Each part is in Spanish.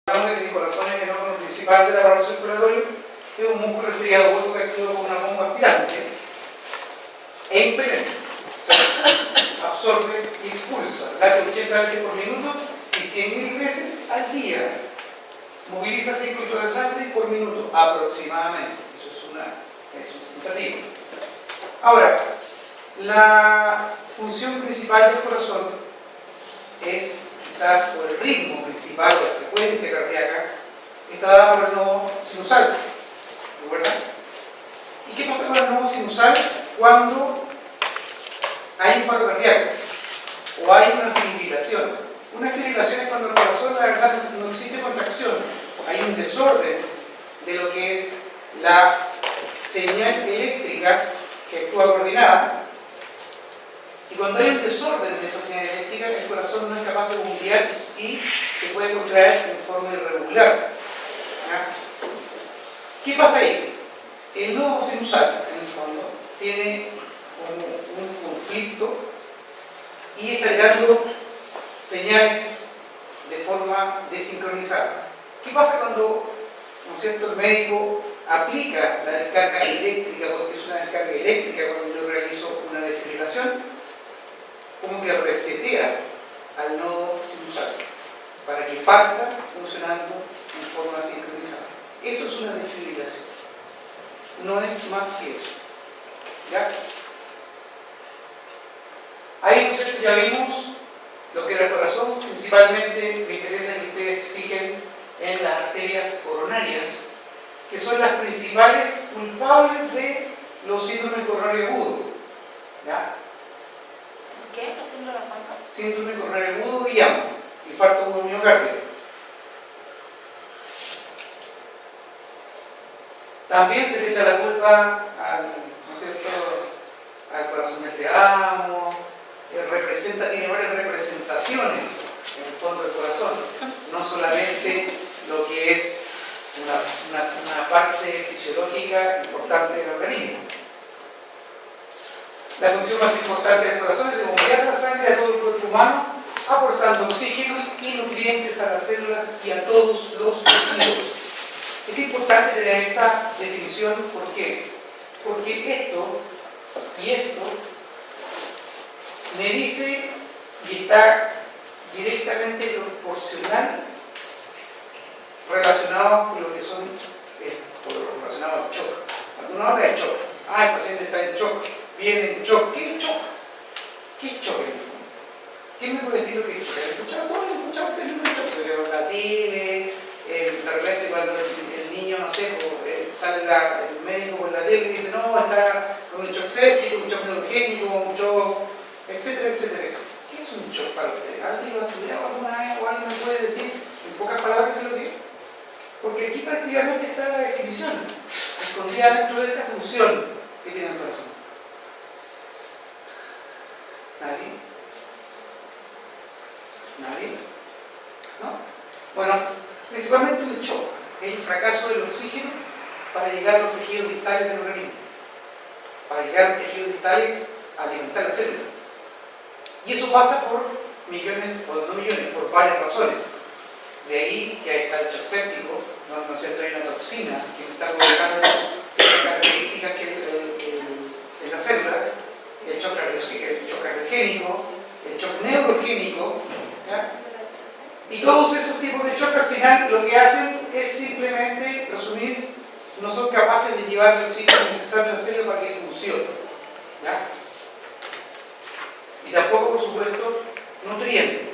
de que el corazón es el órgano principal del aparato circulatorio, es un músculo estriado que actúa como una bomba aspirante e impelente. Absorbe y expulsa, late 80 veces por minuto y 100.000 veces al día. Moviliza 5 litros de sangre por minuto, aproximadamente. Eso es un sensativo. Ahora, la función principal del corazón es, quizás por el ritmo principal o la frecuencia cardíaca, está dada por el nodo sinusal. ¿Recuerdan? ¿Y qué pasa con el nodo sinusal cuando hay un paro cardíaco o hay una fibrilación? Una fibrilación es cuando el corazón, la verdad, no existe contracción, hay un desorden de lo que es la señal eléctrica que actúa coordinada, y cuando hay un desorden en esa señal eléctrica, el corazón no es capaz de bombear y se puede contraer en forma irregular. ¿Ya? ¿Qué pasa ahí? El nodo sinusal, en el fondo, tiene un conflicto y está llegando señales de forma desincronizada. ¿Qué pasa cuando, ¿no es cierto?, el médico aplica la descarga eléctrica, porque es una descarga eléctrica cuando yo realizo una desfibrilación? Como que resetea al nodo sinusal para que parta funcionando en forma sincronizada. Eso es una desfibrilación. No es más que eso. ¿Ya? Ahí, ¿no es cierto?, ya vimos lo que era el corazón. Principalmente me interesa que ustedes se fijen en las arterias coronarias, que son las principales culpables de los síndromes coronarios agudos. ¿Ya? ¿Qué? ¿Los síndromes cuánto? Síndrome coronario agudo y llamo, infarto agudo miocardio. También se le echa la culpa al, ¿no es cierto?, al corazón del te amo, tiene varias representaciones en el fondo del corazón, no solamente lo que es una parte fisiológica importante del organismo. La función más importante del corazón es de bombear la sangre a todo el cuerpo humano, aportando oxígeno y nutrientes a las células y a todos los tejidos. Es importante tener esta definición, ¿por qué? Porque esto y esto me dice y está directamente proporcional relacionado con lo que son, relacionado al shock. Cuando uno habla de shock, el paciente está en shock, viene en shock. ¿Qué es shock? ¿Qué es shock en el fondo? ¿Quién me puede decir lo que es shock? ¿He escuchado términos de shock? Se ve la tele, de repente cuando el niño, no sé, sale el médico por la tele y dice, no, está con un shock séptico, un shock neurogénico, un shock, etcétera, etcétera, etcétera. ¿Qué es un shock para ustedes? ¿Alguien lo ha estudiado alguna vez o alguien me puede decir en pocas palabras qué es lo que es? Porque aquí prácticamente está la definición, escondida dentro de esta función que tiene el corazón. ¿Nadie? ¿Nadie? ¿No? Bueno, principalmente el shock, el fracaso del oxígeno para llegar a los tejidos distales del organismo, para llegar a los tejidos distales a alimentar la célula. Y eso pasa por millones, o no millones, por varias razones. De ahí que ahí está el shock séptico, ¿no es cierto? Hay una toxina que está provocando ciertas características en la célula, el shock cardiogénico, el shock neurogénico, ¿ya? Y todos esos tipos de shock al final lo que hacen es simplemente, resumir, no son capaces de llevar el oxígeno necesario a la célula para que funcione. ¿Ya? Y tampoco, por supuesto, nutrientes.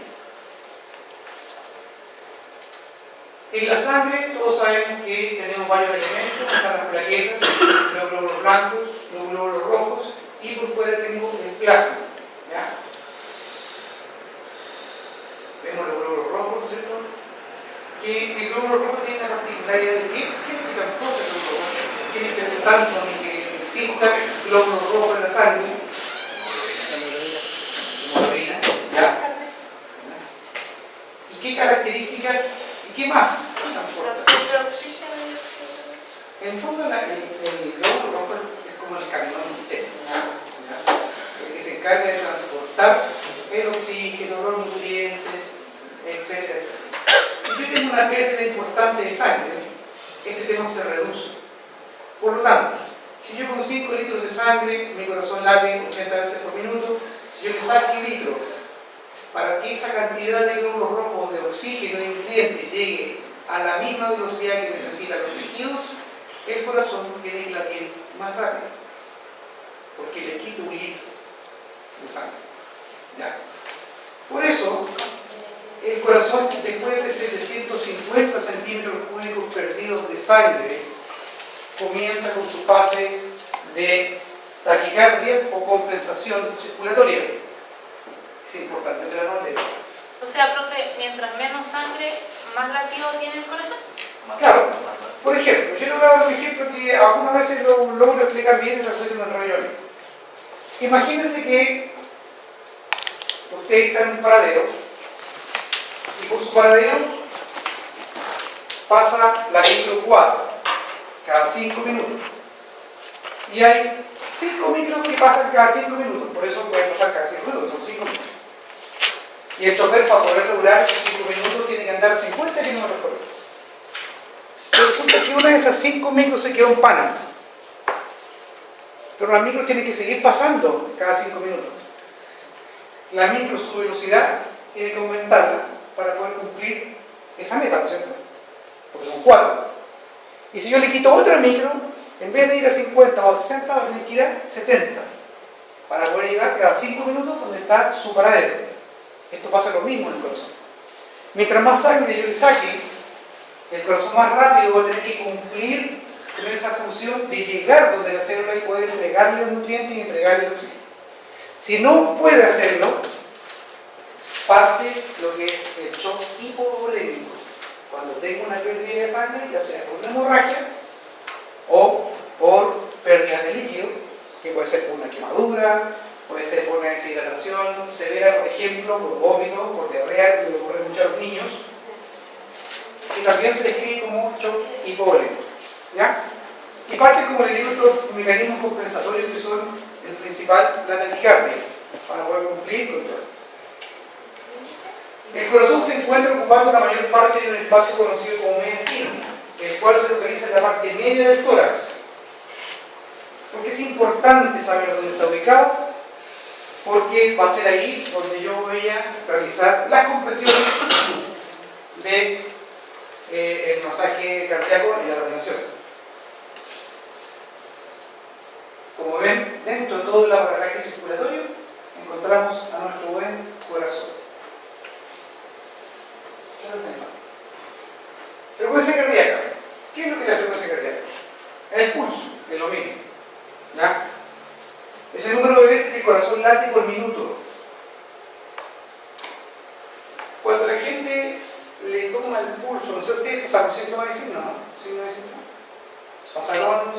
En la sangre todos sabemos que tenemos varios elementos, están las plaquetas, los glóbulos blancos, los glóbulos rojos y por fuera tengo el plasma. ¿Ya? Vemos los glóbulos rojos, ¿no es cierto? Que el glóbulo rojo tiene la particularidad de que tampoco el glóbulo rojo tiene que ser tanto ni que exista glóbulos rojos en la sangre. Hemoglobina, ¿ya? ¿Y qué características y qué más transporta? En el fondo el glóbulo rojo es como el camión el que se encarga de transportar el oxígeno, los nutrientes, etcétera, etcétera. Si si yo tengo una pérdida importante de sangre, este tema se reduce. Por lo tanto, si yo con 5 litros de sangre, mi corazón late 80 veces por minuto, si yo le saco un litro para que esa cantidad de glóbulos rojos de oxígeno y nutrientes llegue a la misma velocidad que necesitan los tejidos, el corazón tiene que latir más rápido, porque le quito un litro de sangre. ¿Ya? Por eso, el corazón, después de 750 centímetros cúbicos perdidos de sangre, comienza con su fase de taquicardia o compensación circulatoria. Es importante que la noten. O sea, profe, mientras menos sangre, más latido tiene el corazón. Claro. Por ejemplo, yo le voy a dar un ejemplo que algunas veces lo logro explicar bien y otras veces me enrollo a mí. Imagínense que usted está en un paradero y por su paradero pasa la micro 4 cada 5 minutos. Y hay 5 micros que pasan cada 5 minutos, por eso puede pasar cada 5 minutos, son 5 minutos. Y el chofer, para poder lograr esos 5 minutos, tiene que andar 50 kilómetros por hora. Pero resulta que una de esas 5 micros se quedó en Panamá. Pero la micro tiene que seguir pasando cada 5 minutos. La micro, su velocidad, tiene que aumentarla para poder cumplir esa meta, ¿no es cierto? Porque son 4. Y si yo le quito otra micro, en vez de ir a 50 o a 60, va a tener que ir a 70 para poder llegar cada 5 minutos donde está su paradero. Esto pasa lo mismo en el corazón. Mientras más sangre yo le saque, el corazón más rápido va a tener que cumplir con esa función de llegar donde la célula y poder entregarle los nutrientes y entregarle el oxígeno. Si no puede hacerlo, parte lo que es el shock hipovolémico. Cuando tengo una pérdida de sangre, ya sea por una hemorragia o por pérdidas de líquido, que puede ser por una quemadura, puede ser por una deshidratación severa, por ejemplo, por vómito, por diarrea, que le ocurre mucho a los niños, y también se describe como shock hipovolémico. ¿Ya? Y parte, como les digo, estos mecanismos compensatorios que son el principal, la taquicardia, para poder cumplir con todo. El corazón se encuentra ocupando la mayor parte de un espacio conocido como mediastino, el cual se localiza en la parte media del tórax. ¿Por qué es importante saber dónde está ubicado? Porque va a ser ahí donde yo voy a realizar las compresiones de el masaje cardíaco y la reanimación. Como ven, dentro de todo el aparataje circulatorio encontramos a nuestro buen corazón. Frecuencia cardíaca. ¿Qué es lo que es la frecuencia cardíaca? El pulso, es lo mismo. ¿Ya? Es el número de veces que el corazón late por minuto. Cuando la gente le toma el pulso, ¿no sé ustedes pasaron síntomas de signo? ¿No? ¿Signos de signo? Pasaron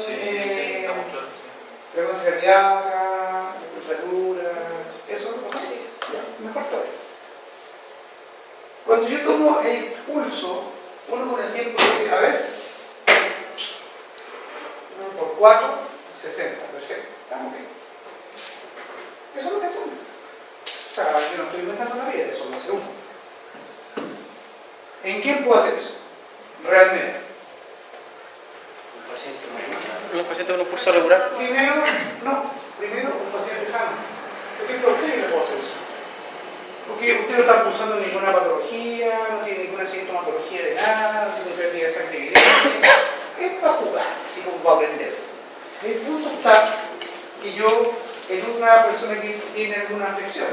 frecuencia cardíaca, temperatura, ¿eso lo pasa? Ya, mejor todavía. Cuando yo tomo el pulso, uno con el tiempo dice, a ver, 1 por 4, 60, perfecto, estamos bien. Eso es lo que hacemos. O sea, yo no estoy inventando la vida, eso lo hace uno. ¿En quién puedo hacer eso? Realmente. ¿Un paciente con un pulso regular? Primero, un paciente sano. Por ejemplo, a usted le puedo hacer eso. Porque usted no está pulsando ninguna patología, no tiene ninguna sintomatología de nada, no tiene pérdida de sangre evidente. Es para jugar, así como para aprender. El punto está que yo, en una persona que tiene alguna afección,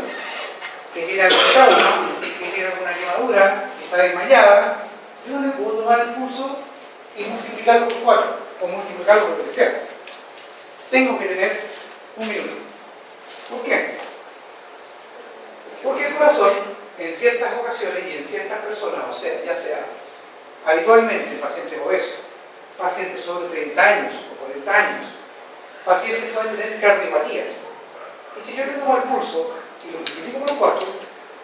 que tiene algún trauma, que tiene alguna quemadura, que está desmayada, yo no le puedo tomar el pulso y multiplicarlo por 4, o multiplicarlo por lo que sea. Tengo que tener un minuto. ¿Por qué? Porque el corazón, en ciertas ocasiones y en ciertas personas, o sea, ya sea habitualmente pacientes obesos, pacientes sobre 30 años o 40 años, pacientes pueden tener cardiopatías. Y si yo le tomo el pulso y lo multiplico por 4,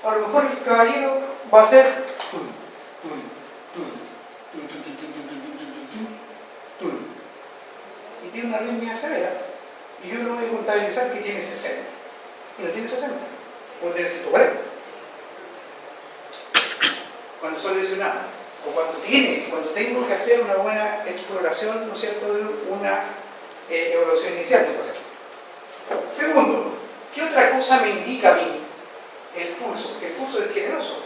a lo mejor el caballero va a hacer y tiene una arritmia severa, y yo lo voy a contabilizar que tiene 60, y no tiene 60. Puede tener 140 cuando son lesionados. o cuando tengo que hacer una buena exploración, ¿no es cierto?, de una evaluación inicial del paciente. Segundo, ¿qué otra cosa me indica a mí el pulso? El pulso es generoso.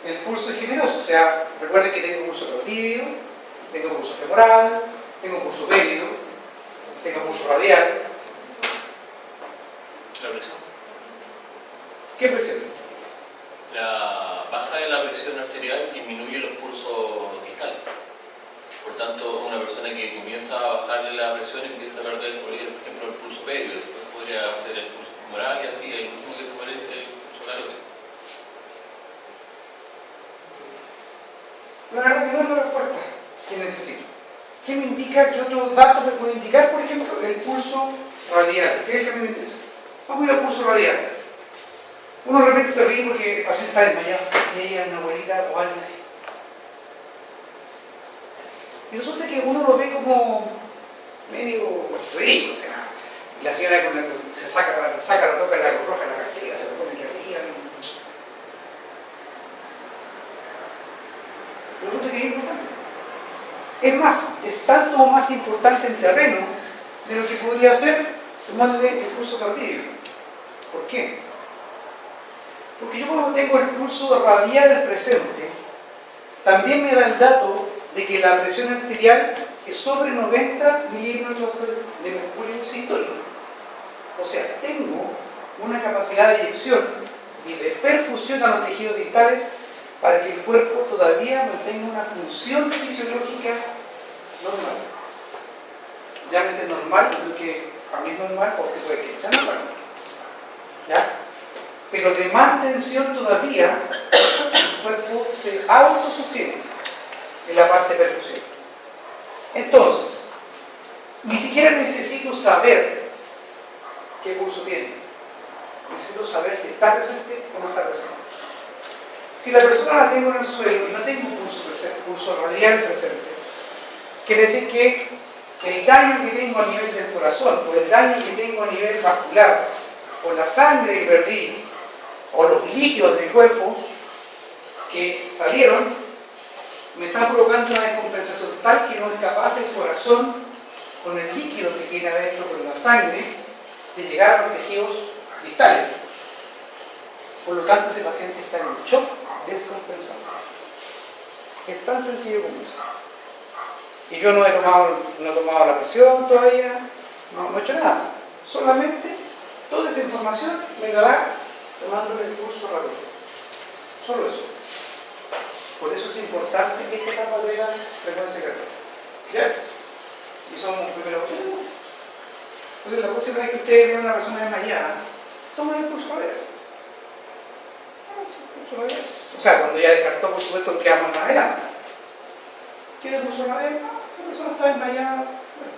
El pulso es generoso, o sea, recuerden que tengo pulso caudillo, tengo pulso femoral, tengo pulso pédico, tengo pulso radial. La presión. ¿Qué presión? La baja de la presión arterial disminuye los pulsos distales. Por tanto, una persona que comienza a bajarle la presión empieza a perder, por ejemplo, el pulso pédico, después podría hacer el pulso femoral y así, el último que se parece el pulso carótido. La verdad que no es la respuesta que necesito. ¿Qué me indica? ¿Qué otros datos me puede indicar? Por ejemplo, el pulso radial, que es el que me interesa. Vamos a ir al pulso radial. Uno de repente se ríe porque el paciente está desmayado, y ella, una abuelita o alguien así. Y resulta que uno lo ve como medio ridículo, o sea, la señora se saca la toca la roja en la cartera, se la pone aquí arriba. Pero resulta que es importante. Es más, es tanto o más importante en terreno de lo que podría ser tomarle el pulso cardíaco. ¿Por qué? Porque yo cuando tengo el pulso radial presente, también me da el dato de que la presión arterial es sobre 90 milímetros de mercurio sistólico. O sea, tengo una capacidad de eyección y de perfusión a los tejidos distales para que el cuerpo todavía mantenga una función fisiológica normal. Llámese normal, lo que a mí es normal porque puede que sea normal. ¿Ya? Pero de mantención todavía el cuerpo se autosostiene en la parte de perfusión. Entonces, ni siquiera necesito saber qué pulso tiene. Necesito saber si está presente o no está presente. Si la persona la tengo en el suelo y no tengo un pulso radial presente, quiere decir que el daño que tengo a nivel del corazón, o el daño que tengo a nivel vascular, o la sangre que perdí, o los líquidos de mi cuerpo que salieron, me están provocando una descompensación tal que no es capaz el corazón, con el líquido que tiene adentro, con la sangre, de llegar a los tejidos distales. Por lo tanto, ese paciente está en un shock descompensado. Es tan sencillo como eso. Y yo no he tomado la presión todavía, no he hecho nada. Solamente toda esa información me la da tomándole el pulso radial. Solo eso. Por eso es importante esta etapa de la frecuencia cardíaca. ¿Ya? Y somos primero. Entonces, la próxima vez que ustedes vean a una persona desmayada, tomen el pulso radial. O sea, cuando ya descartó, por supuesto, lo que vamos más adelante. ¿Quiere el pulso radial? La persona está desmayada. Bueno.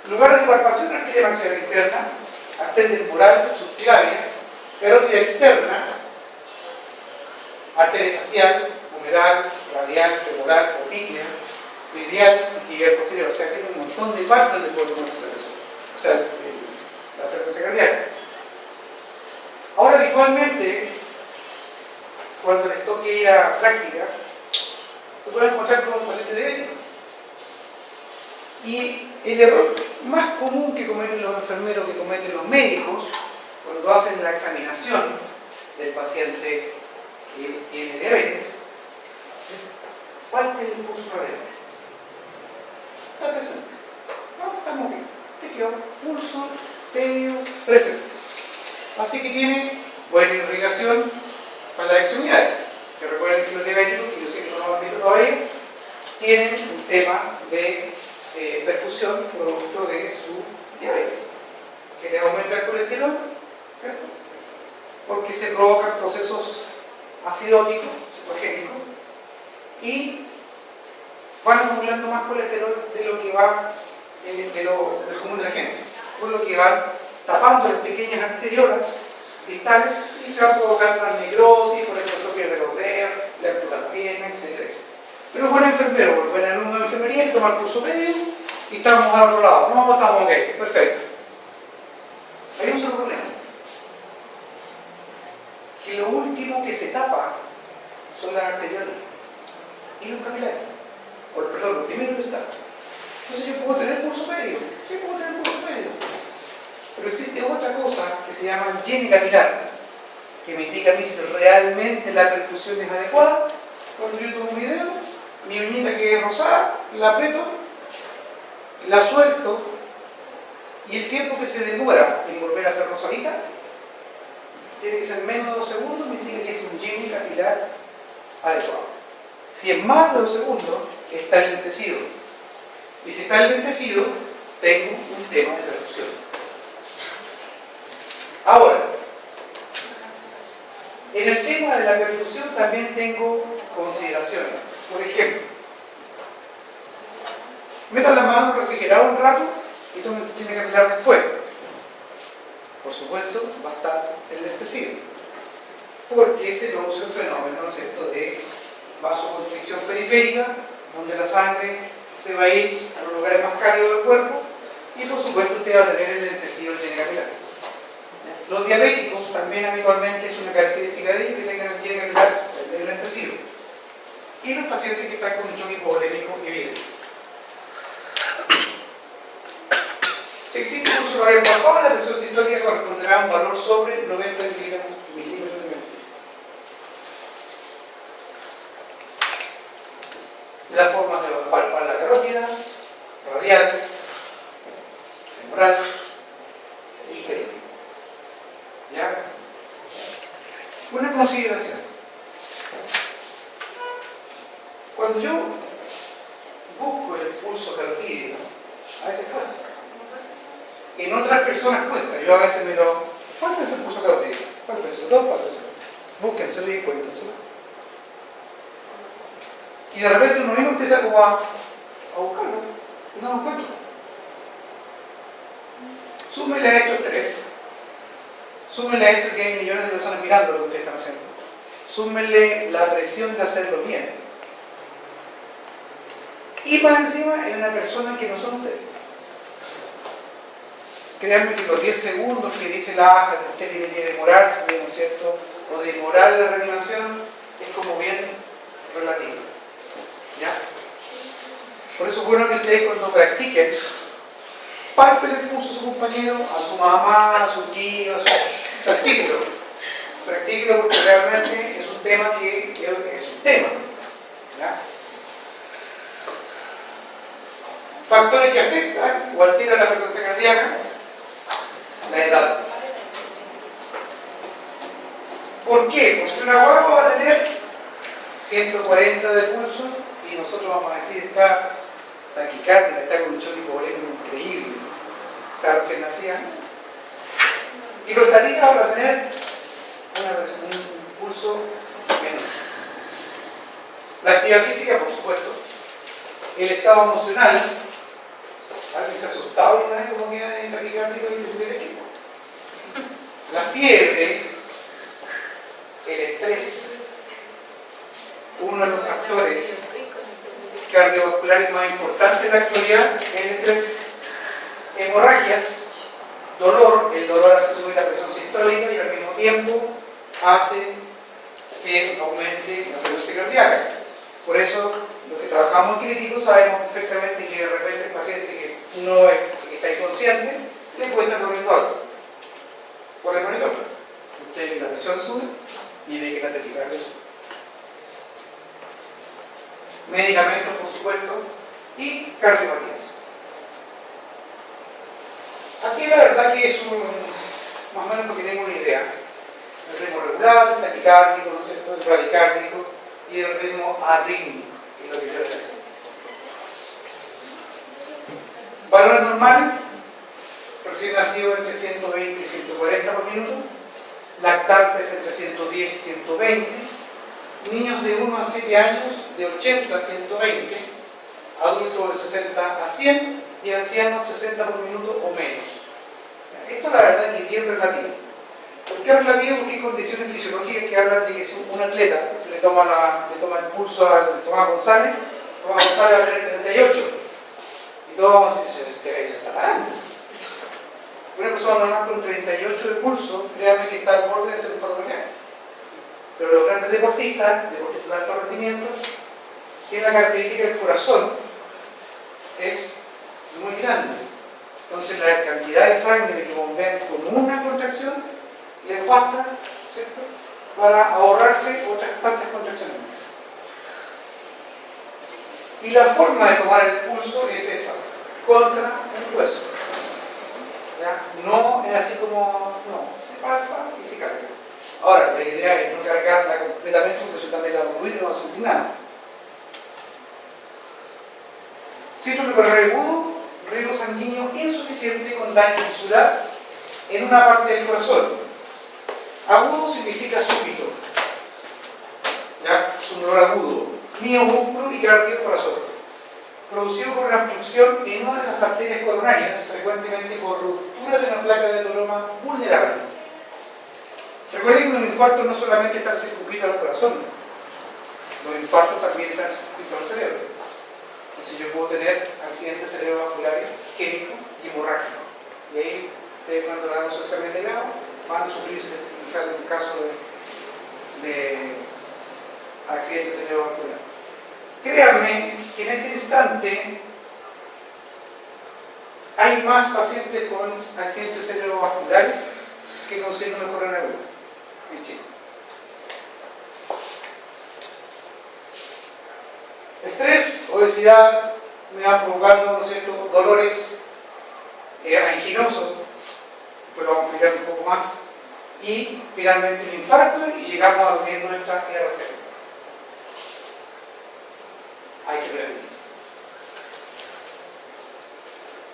Lugares de palpación: arteria maxilar interna, arteria temporal, subclavia, carótida externa, arteria facial, humeral, radial, femoral, opícnea, medial y tibial posterior. O sea, tiene un montón de partes donde puede tomarse la presión. O sea, la frecuencia cardíaca. Ahora, habitualmente, cuando les toque ir a práctica, se puede encontrar con un paciente diabético. Y el error más común que cometen los enfermeros, que cometen los médicos, cuando hacen la examinación del paciente que tiene diabetes, ¿cuál es el pulso radial? Está presente. No, estamos bien. Te quedó pulso medio presente. Así que tiene buena irrigación para las extremidades. Que recuerden que los diabéticos, que yo sé que no lo han visto todavía, tienen un tema de perfusión producto de su diabetes, que le aumenta el colesterol, ¿cierto? Porque se provocan procesos acidóticos, cetogénicos, y van acumulando más colesterol de lo que va del común de la gente, por lo que van tapando las pequeñas arteriolas distales y se va provocando la necrosis, por eso el pierde los dedos, le amputa la pierna, etc. Pero buen enfermero, buen alumno de enfermería, toma el curso medio y estamos al otro lado. No, estamos ok, perfecto. Hay un solo problema: que lo último que se tapa son las arteriolas y los capilares. Perdón, lo primero que está. Entonces yo puedo tener pulso medio. Sí, puedo tener pulso medio. Pero existe otra cosa que se llama higiene capilar, que me indica a mí si realmente la perfusión es adecuada. Cuando yo tomo mi dedo, mi uñita que es rosada, la aprieto, la suelto, y el tiempo que se demora en volver a ser rosadita tiene que ser menos de 2 segundos, me indica que es un higiene capilar adecuado. Si es más de 2 segundos, está enlentecido. Y si está enlentecido, tengo un tema de perfusión. Ahora, en el tema de la perfusión también tengo consideraciones. Por ejemplo, metan la mano en el refrigerador un rato y tomen ese higiene capilar después. Por supuesto, va a estar enlentecido, porque se produce un fenómeno, ¿no es cierto?, de vasoconstricción periférica, donde la sangre se va a ir a los lugares más cálidos del cuerpo y por supuesto usted va a tener enlentecido el higiene capilar. Los diabéticos también habitualmente es una característica de ellos que tengan el higiene capilar enlentecido. Y los pacientes que están con un choque hipovolémico evidente. Si existe un pulso cardíaco bajo, la presión sistólica corresponderá a un valor sobre 90 milímetros de mercurio. Las formas de palpar la carótida, radial, femoral y periférica. ¿Ya? Una consideración. Cuando yo busco el pulso carotídeo, a veces cuesta. En otras personas cuesta. Yo a veces me lo... ¿Cuánto es el pulso carotídeo? ¿Cuánto es? 2 partes. Búsquenselo y cuéntenselo. Y de repente uno mismo empieza como a buscarlo. Y no lo encuentro. Súmele a estos 3. Súmenle a esto que hay millones de personas mirando lo que ustedes están haciendo. Súmenle la presión de hacerlo bien. Y más encima es una persona que no son ustedes. Créanme que los 10 segundos que dice la AJA que usted tiene que demorarse, ¿no es cierto?, o demorar la reanimación, es como bien relativo. ¿Ya? Por eso es bueno que ustedes cuando practiquen, palpen el pulso a su compañero, a su mamá, a su tío, practíquelo. Practíquelo porque realmente es un tema que es un tema. ¿Ya? Factores que afectan o alteran la frecuencia cardíaca: la edad. ¿Por qué? Porque una guagua va a tener 140 de pulso y nosotros vamos a decir está taquicárdica, está con un choque hipovolémico increíble, está recién nacida. Y los tatitas van a tener un pulso menor. La actividad física, por supuesto. El estado emocional. ¿Alguien se ha asustado una vez como queda de taquicárdico y de equipo? La fiebre, el estrés, uno de los factores cardiovasculares más importantes en la actualidad es el estrés. Hemorragias, dolor, el dolor hace subir la presión sistólica y al mismo tiempo hace que aumente la frecuencia cardíaca. Por eso, los que trabajamos en críticos sabemos perfectamente que de repente el paciente que no es, que está inconsciente, le cuesta corriendo algo. Por el monitor. Usted ve que la presión sube y ve que la taquicardia sube. Medicamentos, por supuesto, y cardiopatías. Aquí la verdad que es más o menos porque tengo una idea. El ritmo regular, el taquicárdico, ¿no es cierto?, el bradicárdico y el ritmo arrítmico, que es lo que yo les decía. Valores normales, recién nacido entre 120 y 140 por minuto, lactantes entre 110 y 120, niños de 1 a 7 años de 80 a 120, adultos de 60 a 100 y ancianos 60 por minuto o menos. Esto la verdad que es bien relativo. ¿Por qué es relativo? Porque hay condiciones fisiológicas que hablan de que si un atleta le toma el pulso a Tomás González va a tener 38. Y todos vamos a decir, este gallo se está parando. Una persona normal con 38 de pulso, créanme que está al borde de ser un paro cardíaco. Pero los grandes deportistas de alto rendimiento, tienen la característica del corazón es muy grande. Entonces la cantidad de sangre que bombean con una contracción les basta, ¿cierto?, para ahorrarse otras tantas contracciones. Y la forma de tomar el pulso es esa, contra el hueso. ¿Ya? No es así como, no, se palpa y se carga. Ahora, la idea es no cargarla completamente porque eso también la va a mover y no va a sentir nada. Síndrome coronarico agudo, riesgo sanguíneo insuficiente con daño tisular en una parte del corazón. Agudo significa súbito. ¿Ya? Es un dolor agudo. Miomúsculo y cardio corazón. Producido por una obstrucción en una de las arterias coronarias, frecuentemente por ruptura de una placa de ateroma vulnerable. Recuerden que los infartos no solamente están circunscritos al corazón, los infartos también están circunscritos al cerebro. Entonces yo puedo tener accidentes cerebrovasculares químicos y hemorrágicos. Y ahí, cuando hagamos el examen de grado, van a sufrir quizás en el caso de accidentes cerebrovasculares. Créanme que en este instante hay más pacientes con accidentes cerebrovasculares que con síndrome coronarico agudo en Chile. Estrés, obesidad, me van provocando, ¿no es cierto?, dolores anginosos, pues lo vamos a explicar un poco más, y finalmente el infarto, y llegamos a vivir nuestra RC. Hay que prevenir.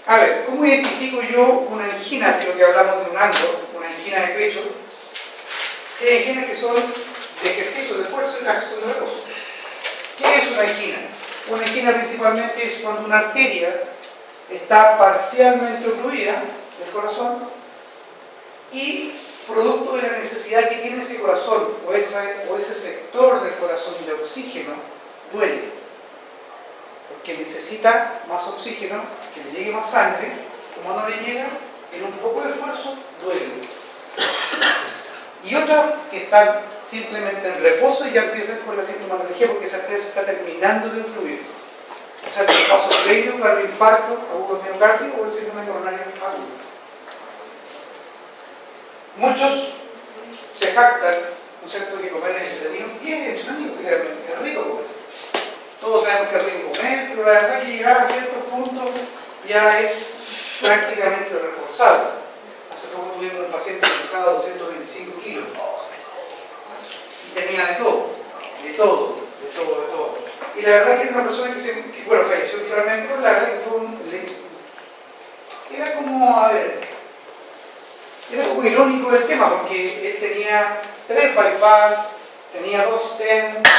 A ver, ¿cómo identifico yo una angina? Creo que hablamos de un ángulo, una angina de pecho. Hay anginas que son de ejercicio, de esfuerzo y la acción de reposo. ¿Qué es una angina? Una angina principalmente es cuando una arteria está parcialmente ocluida del corazón y producto de la necesidad que tiene ese corazón o ese sector del corazón de oxígeno, duele. Porque necesita más oxígeno, que le llegue más sangre, como no le llega, en un poco de esfuerzo, duele. Y otras que están simplemente en reposo y ya empiezan con la sintomatología porque esa arteria se está terminando de ocluir. O sea, es el paso previo para el infarto agudo miocardio o el síndrome coronario agudo. Muchos se jactan, ¿no es cierto?, que comer es entretenido. Y es entretenido, porque es rico comer. Todos sabemos que es rico comer, pero la verdad es que llegar a ciertos puntos ya es prácticamente reforzado. Hace poco tuvimos un paciente que pesaba 225 kilos y tenía de todo. Y la verdad es que era una persona que falleció finalmente, pero la verdad es que era como irónico el tema, porque él tenía 3 bypass, tenía 2 stents,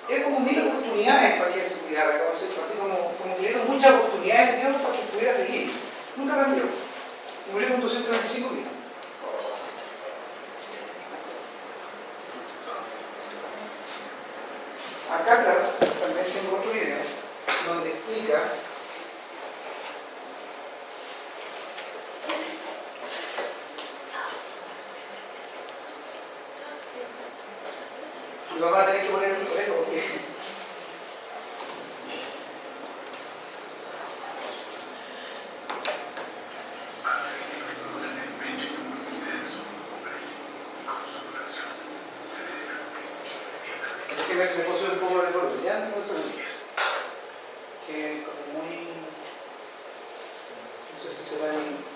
era como 1000 oportunidades para que él se cuidara, así como que le dieron muchas oportunidades a Dios para que pudiera seguir. Nunca rendió. Murió con 225 kilos. Acá atrás también tengo otro video donde explica y lo van a tener que poner en el colegio porque se me puso un poco de dolor, ¿ya? Entonces, que como muy, no sé si se va a ir.